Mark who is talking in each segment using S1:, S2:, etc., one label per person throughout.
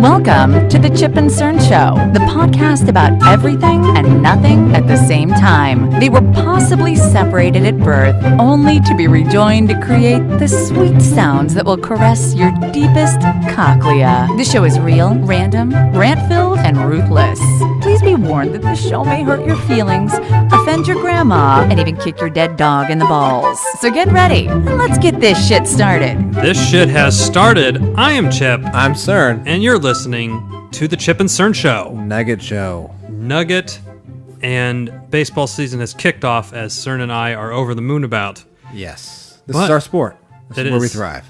S1: Welcome to the Chip and Cern Show, the podcast about everything and nothing at the same time. They were possibly separated at birth, only to be rejoined to create the sweet sounds that will caress your deepest cochlea. The show is real, random, rant-filled, and ruthless. Please be warned that the show may hurt your feelings, offend your grandma, and even kick your dead dog in the balls. So get ready, and let's get this shit started.
S2: This shit has started. I am Chip.
S3: I'm Cern.
S2: And you're listening to the Chip and Cern Show.
S3: Nugget Show.
S2: Nugget and baseball season has kicked off, as Cern and I are over the moon about.
S3: Yes. This is our sport. This is where we thrive.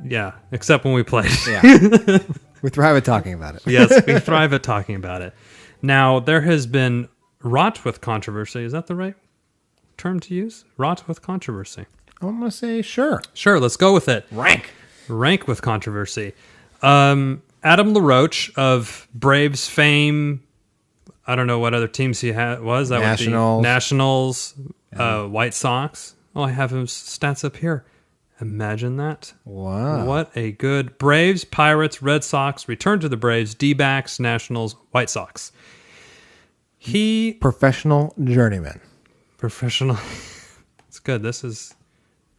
S2: Yeah, except when we play.
S3: Yeah. We thrive at talking about it.
S2: Yes, we thrive at talking about it. Now, there has been wrought with controversy. Is that the right term to use? Wrought with controversy.
S3: I'm going to say sure.
S2: Sure, let's go with it. Rank with controversy. Adam LaRoche of Braves fame. I don't know what other teams he was. That
S3: Nationals.
S2: Would be Nationals, White Sox. Oh, I have his stats up here. Imagine that.
S3: Wow.
S2: What a good Braves, Pirates, Red Sox, return to the Braves, D-backs, Nationals, White Sox.
S3: Professional journeyman.
S2: Professional. It's good. This is...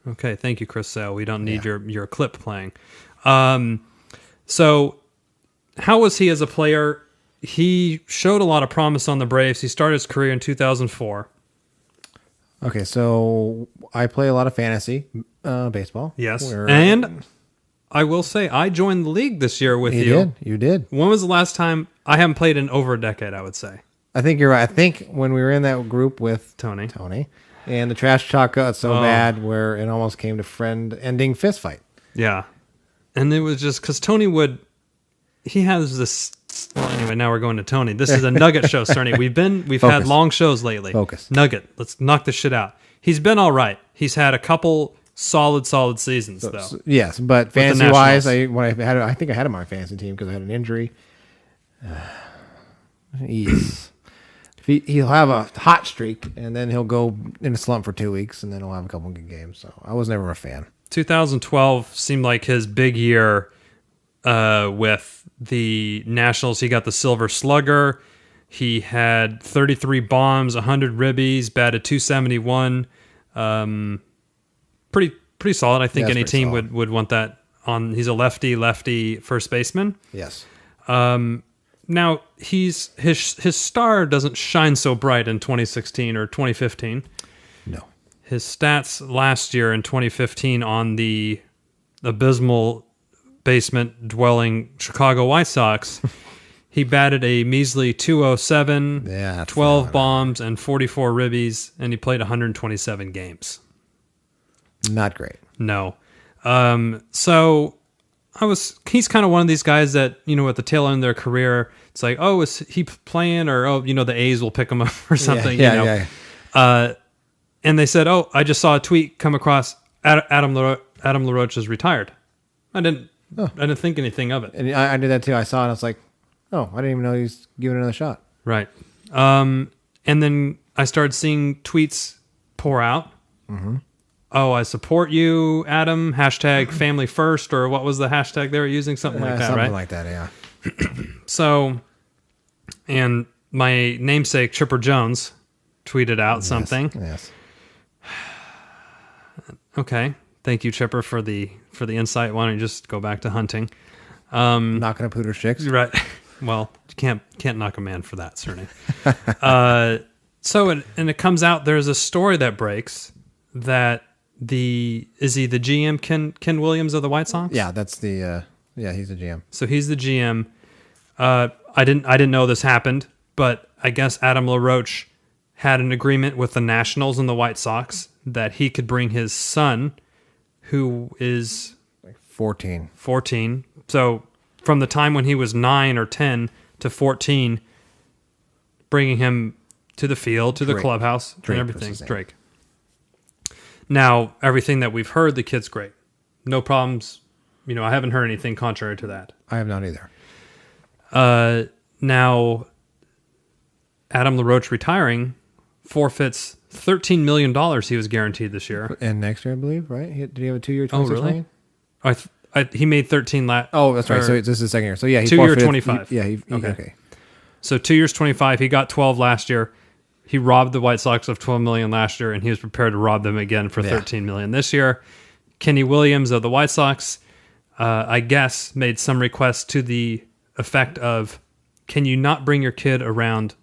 S2: Okay, thank you, Chris Sale. We don't need your clip playing. So, how was he as a player? He showed a lot of promise on the Braves. He started his career in 2004.
S3: Okay, so I play a lot of fantasy baseball.
S2: Yes, and I will say I joined the league this year with you.
S3: You did.
S2: When was the last time? I haven't played in over a decade, I would say.
S3: I think you're right. I think when we were in that group with
S2: Tony,
S3: and the trash talk got so bad where it almost came to friend-ending fist fight.
S2: Yeah, and it was just because Tony he has this. Well, anyway, now we're going to Tony. This is a Nugget show, Cerny. We've had long shows lately.
S3: Focus.
S2: Nugget. Let's knock this shit out. He's been all right. He's had a couple solid seasons, though.
S3: Yes, but fantasy-wise, I think I had him on my fantasy team because I had an injury. He'll have a hot streak, and then he'll go in a slump for 2 weeks, and then he'll have a couple good games. So I was never a fan. 2012
S2: seemed like his big year with the Nationals. He got the Silver Slugger. He had 33 bombs, 100 ribbies, batted .271. Pretty solid. I think any team would want that on. He's a lefty first baseman.
S3: Yes.
S2: Now his star doesn't shine so bright in 2016 or 2015.
S3: No.
S2: His stats last year in 2015 on the abysmal basement-dwelling Chicago White Sox, he batted a measly .207, 12 bombs, and 44 ribbies, and he played 127 games.
S3: Not great.
S2: No. So he's kind of one of these guys that, at the tail end of their career, it's like, oh, is he playing? Or, the A's will pick him up or something.
S3: Yeah.
S2: And they said, oh, I just saw a tweet come across, Adam LaRoche is retired. I didn't think anything of it.
S3: And I did that too. I saw it. I was like, oh, I didn't even know he was giving another shot.
S2: Right. And then I started seeing tweets pour out.
S3: Mm-hmm.
S2: Oh, I support you, Adam. Hashtag family first, or what was the hashtag they were using? Something like that, right?
S3: Something like that, yeah.
S2: So, and my namesake, Chipper Jones, tweeted out something.
S3: Yes.
S2: Okay. Thank you, Chipper, for the insight. Why don't you just go back to hunting?
S3: Not gonna pooter chicks.
S2: Right. Well, you can't knock a man for that, certainly. So it comes out, there's a story that breaks that is he the GM, Ken Williams of the White Sox?
S3: Yeah, that's the he's the GM.
S2: So he's the GM. I didn't know this happened, but I guess Adam LaRoche had an agreement with the Nationals and the White Sox that he could bring his son, who is
S3: like 14.
S2: So from the time when he was 9 or 10 to 14, bringing him to the field, to the clubhouse, and everything. Drake. Now, everything that we've heard, the kid's great. No problems. I haven't heard anything contrary to that.
S3: I have not either.
S2: Now, Adam LaRoche retiring forfeits $13 million he was guaranteed this year.
S3: And next year, I believe, right? Did he have a 2-year, $26
S2: million? I He made 13 last.
S3: Oh, that's right. So this is the second year. So yeah, he
S2: 2 year
S3: forfeited-
S2: 25.
S3: Okay.
S2: So 2 years 25. He got 12 last year. He robbed the White Sox of $12 million last year, and he was prepared to rob them again for $13 million this year. Kenny Williams of the White Sox, I guess, made some requests to the effect of, "Can you not bring your kid around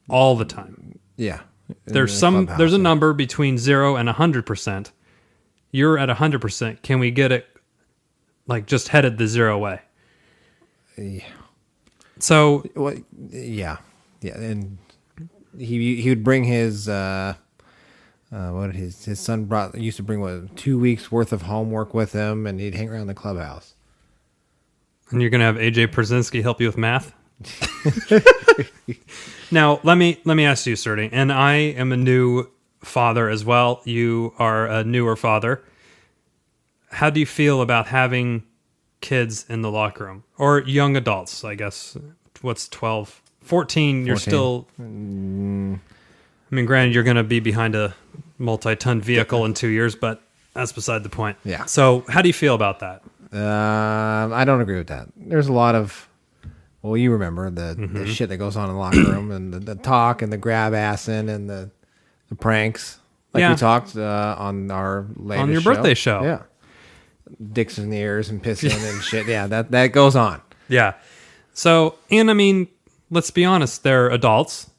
S2: all the time?"
S3: Yeah.
S2: There's a number between 0 and 100%. You're at 100%. Can we get it like just headed the 0 way?
S3: Yeah.
S2: So
S3: yeah, and he would bring his his son used to bring 2 weeks worth of homework with him, and he'd hang around the clubhouse.
S2: And you're gonna have AJ Przinsky help you with math. Now let me ask you, Serty, and I am a new father as well. You are a newer father. How do you feel about having kids in the locker room, or young adults? I guess what's 12, 14. You're still. I mean, granted, you're going to be behind a multi-ton vehicle in 2 years, but that's beside the point.
S3: Yeah.
S2: So, how do you feel about that?
S3: I don't agree with that. There's a lot of, well, you remember the shit that goes on in the locker room, and the talk and the grab assing and the pranks, like we talked on our latest
S2: on your birthday show.
S3: Yeah. Dicks in the ears and pissing and shit. Yeah, that goes on.
S2: Yeah. So, and I mean, let's be honest, they're adults.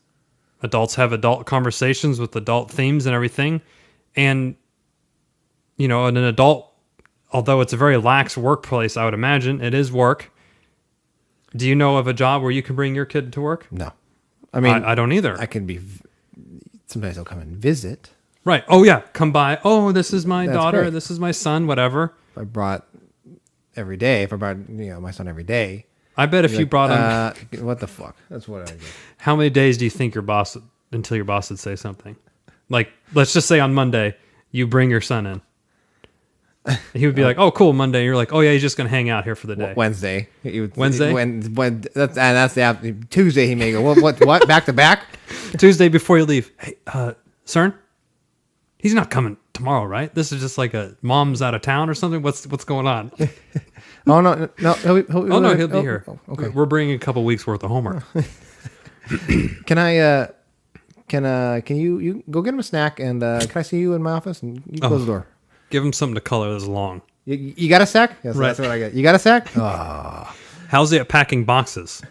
S2: Adults have adult conversations with adult themes and everything. And, you know, an adult, although it's a very lax workplace, I would imagine, it is work. Do you know of a job where you can bring your kid to work?
S3: No. I mean,
S2: I don't either.
S3: I can be, sometimes they'll come and visit.
S2: Right. Oh, yeah. Come by. Oh, this is my daughter.
S3: Great.
S2: This is my son, whatever.
S3: If I brought my son every day.
S2: I bet if you brought him.
S3: What the fuck? That's what I do.
S2: How many days do you think until your boss would say something? Like, let's just say on Monday, you bring your son in. He would be like, "Oh, cool, Monday." You're like, "Oh yeah, he's just gonna hang out here for the day."
S3: Wednesday.
S2: Wednesday.
S3: When that's the after, Tuesday. He may go. What? Back to back.
S2: Tuesday before you leave. Hey, Cern, he's not coming tomorrow, right? This is just like a mom's out of town or something. What's going on?
S3: Oh no.
S2: He'll be here.
S3: Okay.
S2: We're bringing a couple weeks worth of homework.
S3: Can you go get him a snack, and can I see you in my office, and you close the door?
S2: Give him something to color this long.
S3: You got a sack? Yes,
S2: right.
S3: That's what I got. You got a sack? Oh.
S2: How's he at packing boxes?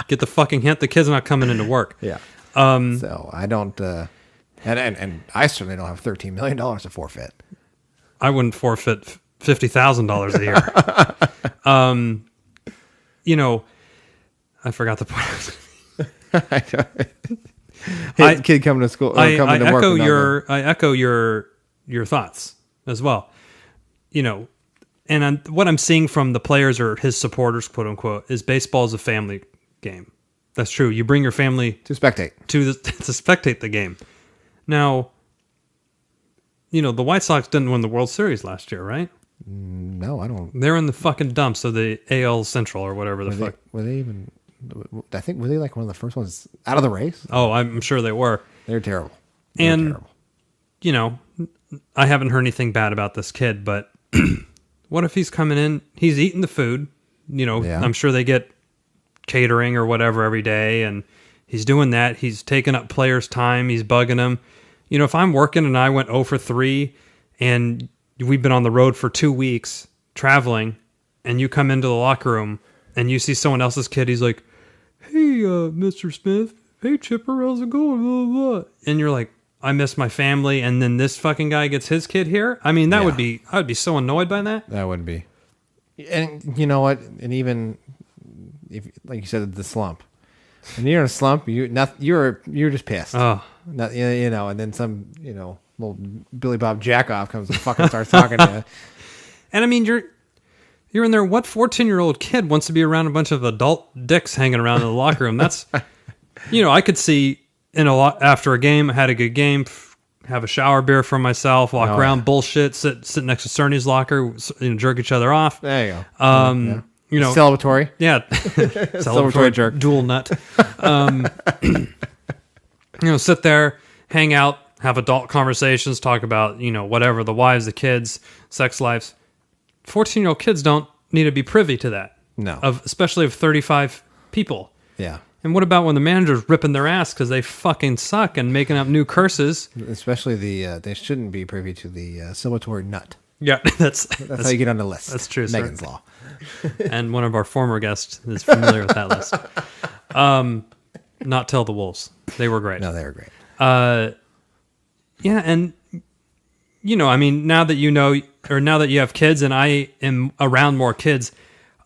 S2: Get the fucking hint. The kid's not coming into work.
S3: Yeah. So I don't, and I certainly don't have $13 million to forfeit.
S2: I wouldn't forfeit $50,000 a year. You know, I forgot the point.
S3: Kid coming to school.
S2: I echo your thoughts as well. You know, and what I'm seeing from the players or his supporters, quote unquote, is baseball is a family game. That's true. You bring your family
S3: to spectate
S2: to spectate the game. Now, you know, the White Sox didn't win the World Series last year, right?
S3: No, I don't.
S2: They're in the fucking dumps of the AL Central or whatever the fuck.
S3: Were they even? I think were they like one of the first ones out of the race?
S2: Oh, I'm sure they were.
S3: They're terrible.
S2: You know, I haven't heard anything bad about this kid, but what if he's coming in? He's eating the food. You know, I'm sure they get catering or whatever every day, and he's doing that. He's taking up players' time. He's bugging them. You know, if I'm working and I went 0 for 3 and we've been on the road for 2 weeks traveling, and you come into the locker room and you see someone else's kid, he's like, "Hey, Mr. Smith. Hey, Chipper, how's it going?" Blah, blah, blah. And you're like, "I miss my family," and then this fucking guy gets his kid here. I mean, I would be so annoyed by that.
S3: That would be. And you know what? And even if, like you said, the slump. When you're in a slump, you're just pissed.
S2: Oh,
S3: you know, and then some, you know, little Billy Bob Jackoff comes and fucking starts talking to you.
S2: And I mean, you're in there. What 14-year-old kid wants to be around a bunch of adult dicks hanging around in the locker room? That's, you know, I could see after a game, I had a good game, have a shower beer for myself, walk around, bullshit, sit next to Cerny's locker, you know, jerk each other off.
S3: There you go.
S2: You know,
S3: celebratory.
S2: Yeah. Celebratory
S3: jerk.
S2: Dual nut. You know, sit there, hang out, have adult conversations, talk about, you know, whatever, the wives, the kids, sex lives. 14-year-old kids don't need to be privy to that.
S3: No.
S2: Especially of 35 people.
S3: Yeah.
S2: And what about when the manager's ripping their ass because they fucking suck and making up new curses?
S3: Especially they shouldn't be privy to the celebratory nut.
S2: Yeah, that's
S3: how you get on the list.
S2: That's true,
S3: Megan's
S2: sir.
S3: Law.
S2: And one of our former guests is familiar with that list. Not Tell the Wolves. They were great.
S3: No, they were great.
S2: Yeah, and I mean, now that you know, or now that you have kids, and I am around more kids,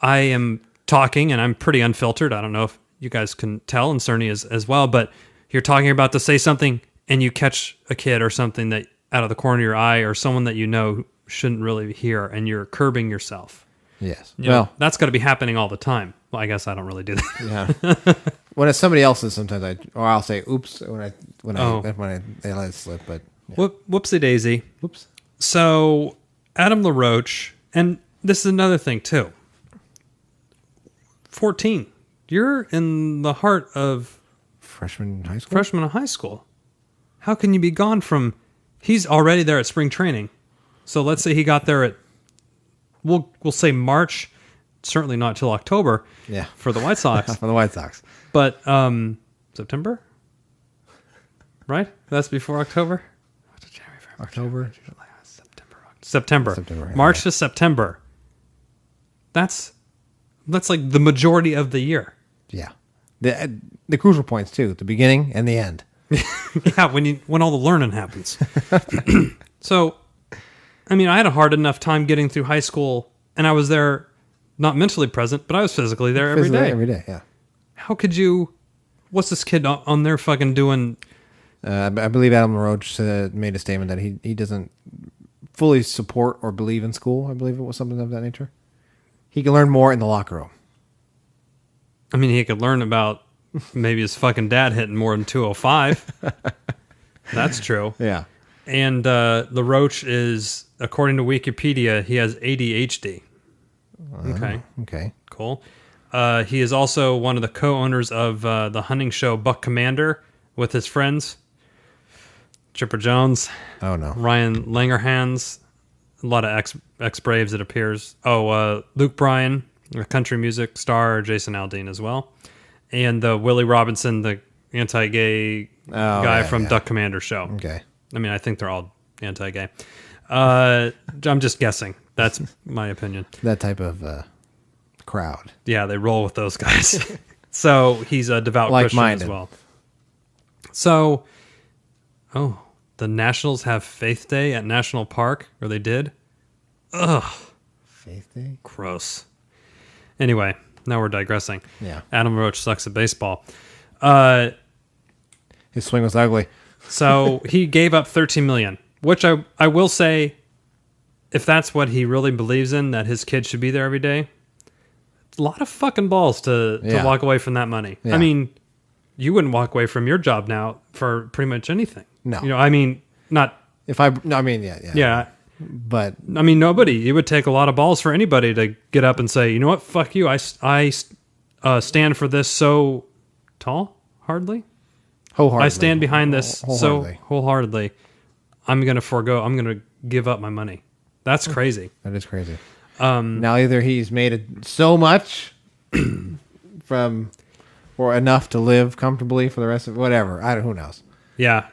S2: I am talking, and I'm pretty unfiltered. I don't know if you guys can tell, and Cerny is as well, but you're talking about to say something, and you catch a kid or something that out of the corner of your eye, or someone that you know shouldn't really hear, and you're curbing yourself.
S3: Yes.
S2: Well, that's got to be happening all the time. Well, I guess I don't really do that.
S3: Yeah. When it's somebody else's, sometimes I'll say "oops" when I they let it slip. But yeah.
S2: Whoopsie daisy.
S3: Oops.
S2: So Adam LaRoche, and this is another thing too. 14. You're in the heart of
S3: Freshman high
S2: school. How can you be gone from? He's already there at spring training. So let's say he got there at we'll say March, certainly not till October.
S3: Yeah.
S2: For the White Sox.
S3: For the White Sox.
S2: But September? Right? That's before October?
S3: October.
S2: September.
S3: Yeah.
S2: March to September. That's like the majority of the year.
S3: Yeah. The crucial points too, the beginning and the end.
S2: Yeah, when all the learning happens. So, I mean, I had a hard enough time getting through high school, and I was there, not mentally present, but I was physically there every day.
S3: Every day, yeah.
S2: How could you? What's this kid on there fucking doing?
S3: I believe Adam LaRoche made a statement that he doesn't fully support or believe in school. I believe it was something of that nature. He can learn more in the locker room.
S2: I mean, he could learn about maybe his fucking dad hitting more than 205. That's true.
S3: Yeah.
S2: And LaRoche is, according to Wikipedia, he has ADHD. Okay.
S3: Okay.
S2: Cool. He is also one of the co-owners of the hunting show Buck Commander with his friends. Chipper Jones.
S3: Oh, no.
S2: Ryan Langerhans. A lot of ex-Braves, it appears. Luke Bryan, a country music star, Jason Aldean as well. And Willie Robinson, the anti-gay guy from Duck Commander show.
S3: Okay.
S2: I mean, I think they're all anti-gay. I'm just guessing. That's my opinion.
S3: That type of crowd.
S2: Yeah, they roll with those guys. So he's a devout Christian as well. So, the Nationals have Faith Day at National Park, or they did? Ugh.
S3: Faith Day?
S2: Gross. Anyway, now we're digressing.
S3: Yeah.
S2: Adam LaRoche sucks at baseball.
S3: His swing was ugly.
S2: So he gave up $13 million, which I will say, if that's what he really believes in, that his kid should be there every day, it's a lot of fucking balls to walk away from that money.
S3: Yeah.
S2: I mean, you wouldn't walk away from your job now for pretty much anything.
S3: No.
S2: I mean, not...
S3: Yeah. But...
S2: I mean, nobody. It would take a lot of balls for anybody to get up and say, you know what, fuck you. I stand for this so wholeheartedly. I stand behind this wholeheartedly. I'm going to give up my money. That's crazy.
S3: That is crazy. Now either he's made it so much or enough to live comfortably for the rest of whatever. Who knows?
S2: Yeah.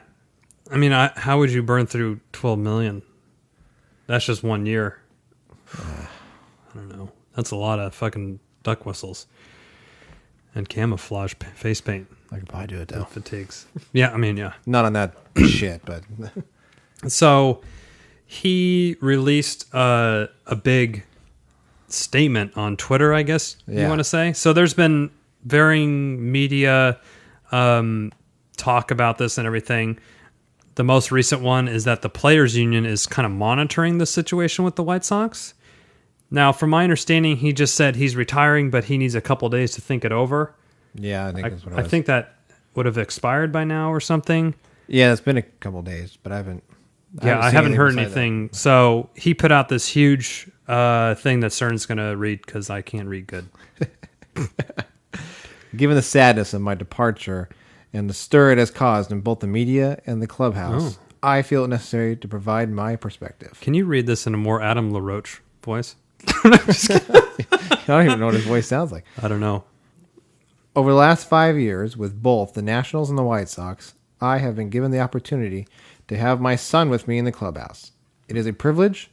S2: I mean, how would you burn through $12 million? That's just 1 year. I don't know. That's a lot of fucking duck whistles and camouflage face paint.
S3: I could probably do it though.
S2: Fatigues. Yeah, I mean, yeah.
S3: Not on that shit, but...
S2: So he released a big statement on Twitter, I guess you want to say. So there's been varying media talk about this and everything. The most recent one is that the Players Union is kind of monitoring the situation with the White Sox. Now, from my understanding, he just said he's retiring, but he needs a couple days to think it over.
S3: Yeah, I think that's what it was.
S2: I think that would have expired by now or something.
S3: Yeah, it's been a couple days, but I haven't
S2: heard anything. So he put out this huge thing that Cern's going to read because I can't read good.
S3: Given the sadness of my departure and the stir it has caused in both the media and the clubhouse, I feel it necessary to provide my perspective.
S2: Can you read this in a more Adam LaRoche voice?
S3: I don't even know what his voice sounds like.
S2: I don't know.
S3: Over the last 5 years, with both the Nationals and the White Sox, I have been given the opportunity to have my son with me in the clubhouse. It is a privilege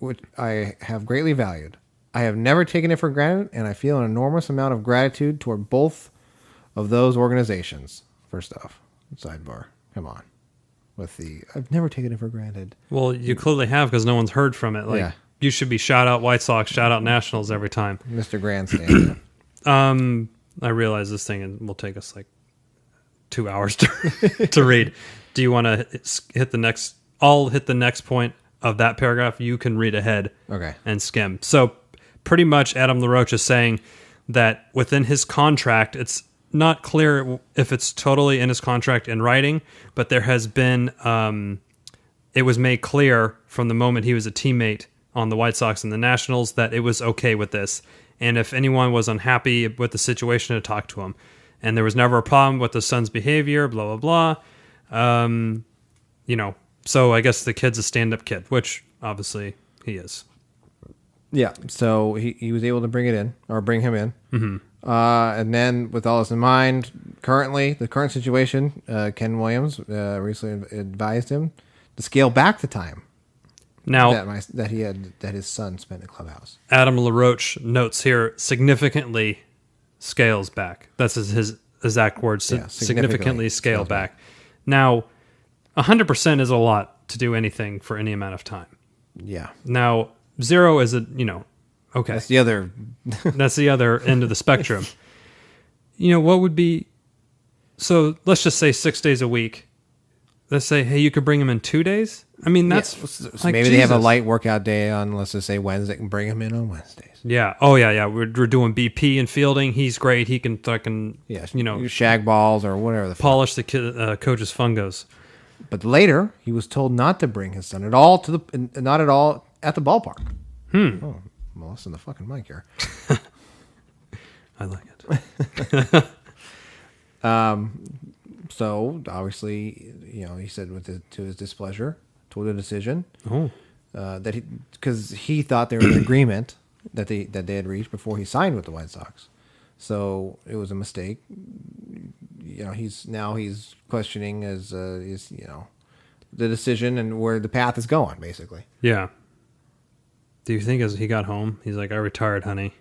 S3: which I have greatly valued. I have never taken it for granted, and I feel an enormous amount of gratitude toward both of those organizations. First off, sidebar. Come on. I've never taken it for granted.
S2: Well, you clearly have because no one's heard from it. Like,
S3: Yeah.
S2: You should be shout out White Sox, shout out Nationals every time.
S3: Mr. Grandstand.
S2: I realize this thing will take us like 2 hours to read. Do you want to hit the next? I'll hit the next point of that paragraph. You can read ahead and skim. So pretty much Adam LaRoche is saying that within his contract, it's not clear if it's totally in his contract in writing, but there has been, it was made clear from the moment he was a teammate on the White Sox and the Nationals that it was okay with this. And if anyone was unhappy with the situation, to talk to him. And there was never a problem with the son's behavior, blah, blah, blah. So I guess the kid's a stand-up kid, which obviously he is.
S3: Yeah, so he was able to bring him in. Mm-hmm. And then with all this in mind, the current situation, Ken Williams recently advised him to scale back the time
S2: now
S3: that his son spent in the clubhouse.
S2: Adam LaRoche notes here significantly scales back. That's his exact words.
S3: Yeah,
S2: significantly scale back. Now, 100% is a lot to do anything for any amount of time.
S3: Yeah.
S2: Now, 0 is okay.
S3: That's the other.
S2: That's the other end of the spectrum. What would be? So let's just say 6 days a week. Let's say, hey, you could bring him in 2 days. I mean, that's
S3: so
S2: like
S3: maybe they have a light workout day on, let's just say Wednesday, and bring him in on Wednesdays.
S2: Yeah. Oh yeah. We're doing BP and fielding. He's great. He can fucking
S3: shag balls or whatever.
S2: Polish the kid, coach's fungos.
S3: But later, he was told not to bring his son at all not at all at the ballpark. Oh, well, listen to the fucking mic here.
S2: I like it.
S3: So obviously, he said to his displeasure, toward the decision. Because he thought there was an agreement that they had reached before he signed with the White Sox. So it was a mistake. He's questioning his the decision and where the path is going, basically.
S2: Yeah. Do you think as he got home, he's like, I retired, honey.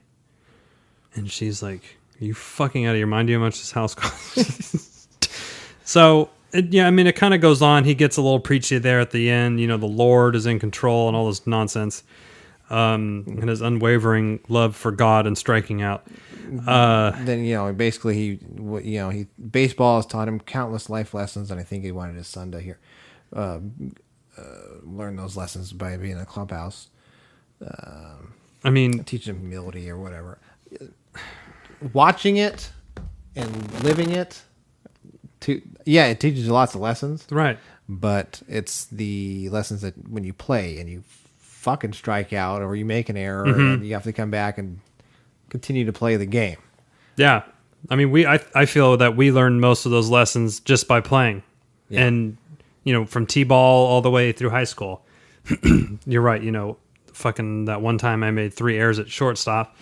S2: And she's like, are you fucking out of your mind? Do you know how much this house costs? So, it kind of goes on. He gets a little preachy there at the end. The Lord is in control and all this nonsense. And his unwavering love for God and striking out.
S3: Then, basically, baseball has taught him countless life lessons, and I think he wanted his son to learn those lessons by being in a clubhouse. Teach him humility or whatever. Watching it and living it, it teaches you lots of lessons.
S2: Right.
S3: But it's the lessons that when you play and you fucking strike out or you make an error and you have to come back and continue to play the game.
S2: Yeah. I feel that we learned most of those lessons just by playing. Yeah. And, from T-ball all the way through high school. You're right. Fucking that one time I made 3 errors at shortstop.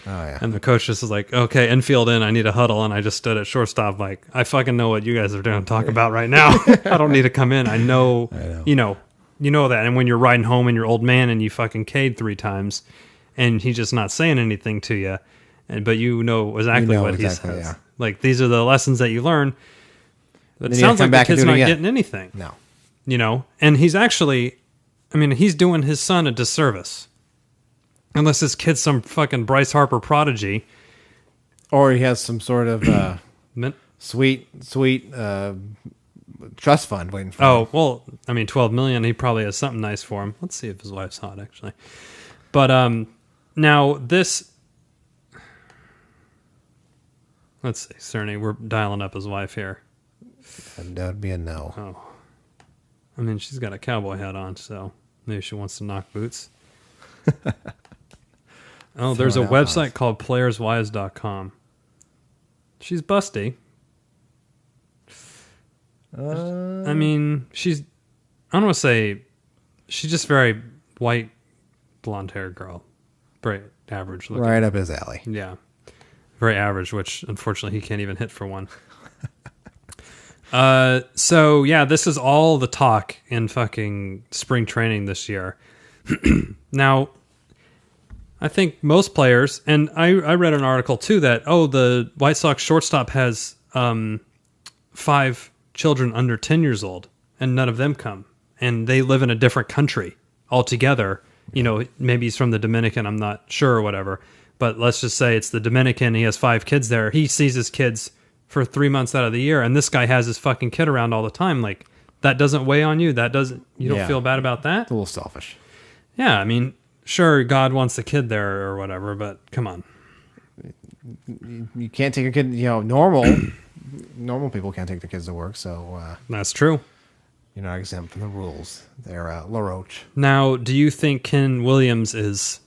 S3: Oh, yeah.
S2: And the coach just was like, okay, infield in, I need a huddle. And I just stood at shortstop like, I fucking know what you guys are doing talk about right now. I don't need to come in. I know. You know that. And when you're riding home and you're old man and you fucking K'd 3 times and he's just not saying anything to you, but exactly what he says. Yeah. Like, these are the lessons that you learn. But it sounds like the kid's not getting anything.
S3: No.
S2: And he's actually, he's doing his son a disservice. Unless this kid's some fucking Bryce Harper prodigy.
S3: Or he has some sort of sweet trust fund waiting for him.
S2: Oh, well, $12 million, he probably has something nice for him. Let's see if his wife's hot, actually. But now this... Let's see, Cerny, we're dialing up his wife here.
S3: And that would be a no.
S2: Oh. She's got a cowboy hat on, so maybe she wants to knock boots. Oh, there's a website called playerswise.com. She's busty. She's... I don't want to say... She's just very white, blonde-haired girl. Very average looking.
S3: Right up his alley.
S2: Yeah. Very average, which unfortunately he can't even hit for one. So yeah, this is all the talk in fucking spring training this year. Now, I think most players, and I read an article too that, the White Sox shortstop has 5 children under 10 years old, and none of them come. And they live in a different country altogether. You know, maybe he's from the Dominican, I'm not sure or whatever. But let's just say it's the Dominican, he has 5 kids there. He sees his kids for 3 months out of the year, and this guy has his fucking kid around all the time. Like, that doesn't weigh on you? You don't feel bad about that?
S3: It's a little selfish.
S2: Yeah, I mean, sure, God wants the kid there or whatever, but come on.
S3: You can't take your kid, normal people can't take their kids to work, so...
S2: That's true.
S3: You're not exempt from the rules. They're LaRoche.
S2: Now, do you think Ken Williams is...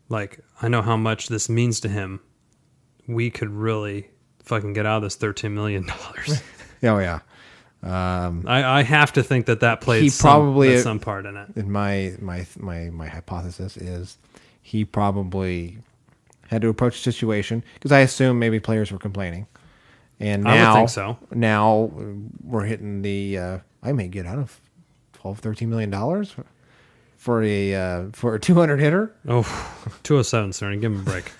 S2: Like, I know how much this means to him. We could really fucking get out of this $13 million.
S3: Oh, yeah.
S2: I have to think that played some part in it.
S3: In my hypothesis is he probably had to approach the situation, because I assume maybe players were complaining. And now,
S2: I would think so.
S3: Now we're hitting the, I may get out of $13 million for a 200 hitter.
S2: Oh, 207, Cern. Give him a break.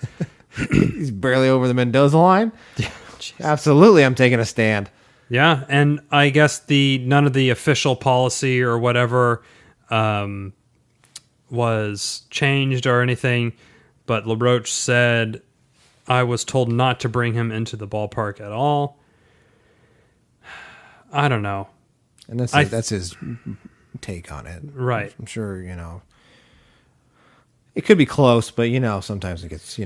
S3: He's barely over the Mendoza line.
S2: Yeah,
S3: absolutely, I'm taking a stand.
S2: Yeah, and I guess none of the official policy or whatever was changed or anything, but LaRoche said, I was told not to bring him into the ballpark at all. I don't know.
S3: And that's his take on it.
S2: Right.
S3: I'm sure, it could be close, but sometimes it gets,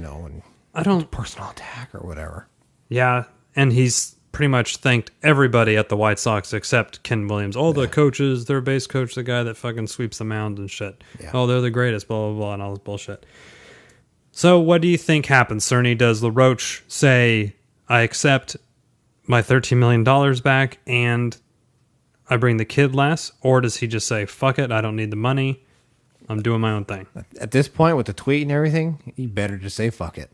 S3: personal attack or whatever.
S2: Yeah, and he's pretty much thanked everybody at the White Sox except Ken Williams. The coaches, their base coach, the guy that fucking sweeps the mound and shit.
S3: Yeah.
S2: They're the greatest, blah, blah, blah, and all this bullshit. So what do you think happens, Cerny? Does LaRoche say, I accept my $13 million back and I bring the kid less? Or does he just say, fuck it, I don't need the money, I'm doing my own thing?
S3: At this point, with the tweet and everything, he better just say fuck it.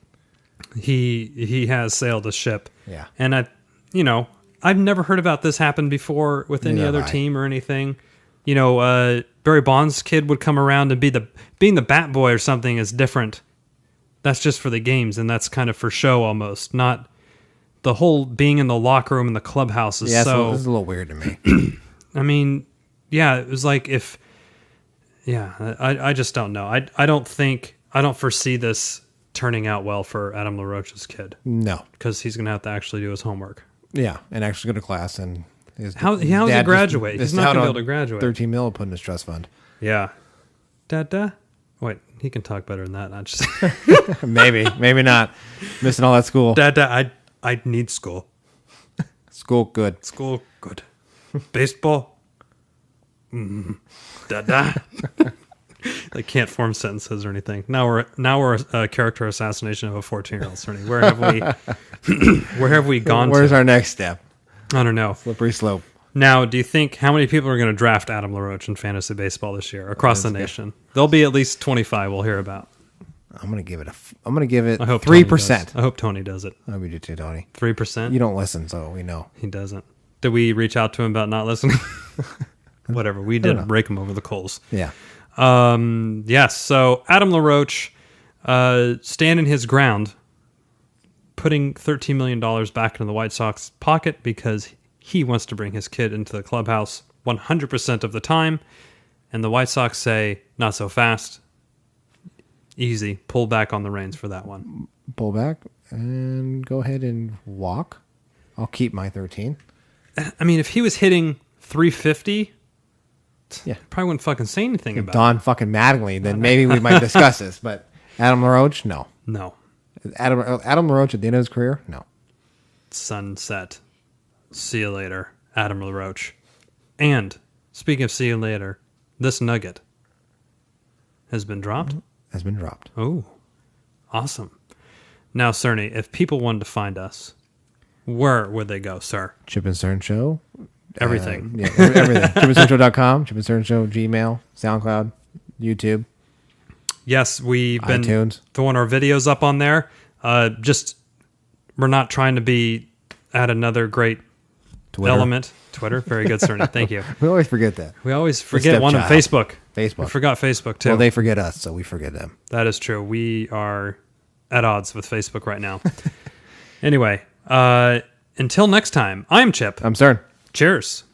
S2: He has sailed the ship.
S3: Yeah.
S2: And I've never heard about this happen before with any other team or anything. Barry Bonds' kid would come around and being the bat boy or something is different. That's just for the games, and that's kind of for show almost. Not the whole being in the locker room in the clubhouse is
S3: this is a little weird to me.
S2: I mean, yeah, it was like I just don't know. I don't foresee this turning out well for Adam LaRoche's kid.
S3: No.
S2: Because he's going to have to actually do his homework.
S3: Yeah, and actually go to class. And
S2: how does he graduate? He's not going to be able to graduate.
S3: 13 mil put in his trust fund.
S2: Yeah. Dada? Wait, he can talk better than that. Not just
S3: maybe not. Missing all that school.
S2: Dada, I need school.
S3: School good.
S2: School good. Baseball. Dada. I can't form sentences or anything. Now we're a character assassination of a 14-year-old. Cerny. Where have we gone?
S3: Where's our next step?
S2: I don't know.
S3: Slippery slope.
S2: Now, do you think how many people are going to draft Adam LaRoche in fantasy baseball this year across the nation? There'll be at least 25. We'll hear about.
S3: I'm going to give it 3%.
S2: 3%. I hope Tony does it.
S3: I hope you do too, Tony.
S2: 3%.
S3: You don't listen, so we know
S2: he doesn't. Did we reach out to him about not listening? Whatever. We did break him over the coals.
S3: Yeah.
S2: Yes. So Adam LaRoche, standing his ground, putting $13 million back into the White Sox pocket because he wants to bring his kid into the clubhouse 100% of the time. And the White Sox say, not so fast. Easy. Pull back on the reins for that one.
S3: Pull back and go ahead and walk. I'll keep my 13.
S2: I mean, if he was hitting 350,
S3: yeah,
S2: probably wouldn't fucking say anything about
S3: Don fucking Mattingly, then maybe we might discuss this. But Adam LaRoche, no.
S2: No.
S3: Adam LaRoche at the end of his career, no.
S2: Sunset. See you later, Adam LaRoche. And speaking of see you later, this nugget has been dropped?
S3: Has been dropped.
S2: Oh, awesome. Now, Cerny, if people wanted to find us, where would they go, sir?
S3: Chip and Cern Show.
S2: Everything.
S3: Everything. ChipandCernShow.com, Chip and Cern Show, Gmail, SoundCloud, YouTube.
S2: Yes, we've been
S3: iTunes.
S2: throwing our videos up on there. We're not trying to be at another great
S3: Twitter.
S2: element. Twitter. Very good, Cern. Thank you.
S3: We always forget that.
S2: We always forget one of Facebook.
S3: Facebook.
S2: We forgot Facebook, too.
S3: Well, they forget us, so we forget them.
S2: That is true. We are at odds with Facebook right now. Anyway, until next time, I'm Chip.
S3: I'm Cern.
S2: Cheers.